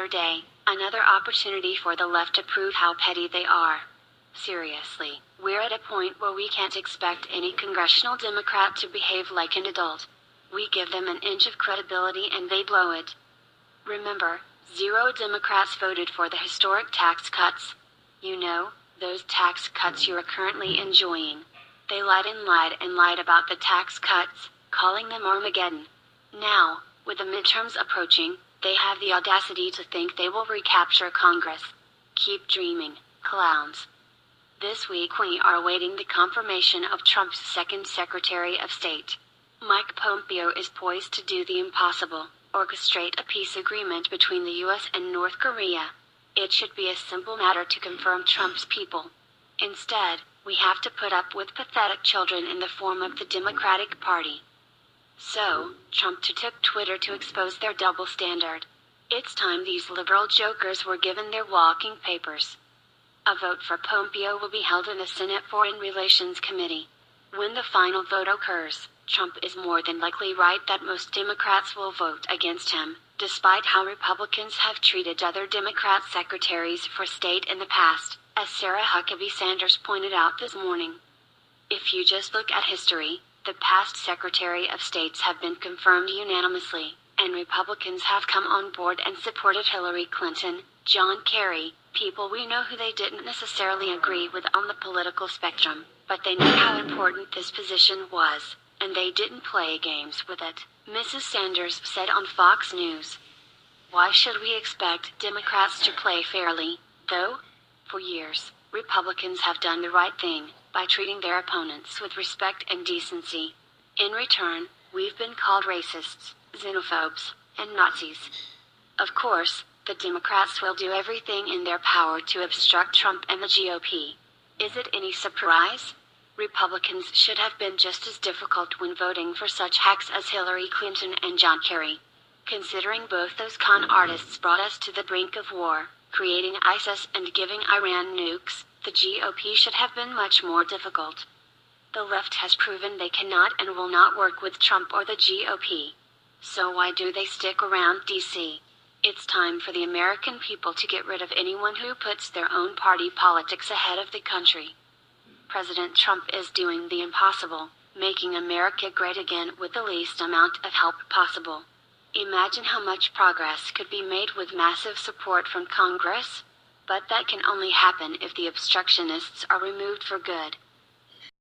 another day, another opportunity for the left to prove how petty they are. Seriously, we're at a point where we can't expect any congressional Democrat to behave like an adult. We give them an inch of credibility and they blow it. Remember, 0 Democrats voted for the historic tax cuts. You know, those tax cuts you are currently enjoying. They lied and lied and lied about the tax cuts, calling them Armageddon. Now, with the midterms approaching, they have the audacity to think they will recapture Congress. Keep dreaming, clowns. This week we are awaiting the confirmation of Trump's second Secretary of State. Mike Pompeo is poised to do the impossible, orchestrate a peace agreement between the U.S. and North Korea. It should be a simple matter to confirm Trump's people. Instead, we have to put up with pathetic children in the form of the Democratic Party. So, Trump took Twitter to expose their double standard. It's time these liberal jokers were given their walking papers. A vote for Pompeo will be held in the Senate Foreign Relations Committee. When the final vote occurs, Trump is more than likely right that most Democrats will vote against him, despite how Republicans have treated other Democrat secretaries for state in the past, as Sarah Huckabee Sanders pointed out this morning. If you just look at history, the past Secretary of States have been confirmed unanimously, and Republicans have come on board and supported Hillary Clinton, John Kerry, people we know who they didn't necessarily agree with on the political spectrum, but they knew how important this position was, and they didn't play games with it, Mrs. Sanders said on Fox News. Why should we expect Democrats to play fairly, though? For years, Republicans have done the right thing by treating their opponents with respect and decency. In return, we've been called racists, xenophobes, and Nazis. Of course, the Democrats will do everything in their power to obstruct Trump and the GOP. Is it any surprise? Republicans should have been just as difficult when voting for such hacks as Hillary Clinton and John Kerry. Considering both those con artists brought us to the brink of war, creating ISIS and giving Iran nukes, the GOP should have been much more difficult. The left has proven they cannot and will not work with Trump or the GOP. So why do they stick around DC? It's time for the American people to get rid of anyone who puts their own party politics ahead of the country. President Trump is doing the impossible, making America great again with the least amount of help possible. Imagine how much progress could be made with massive support from Congress? But that can only happen if the obstructionists are removed for good.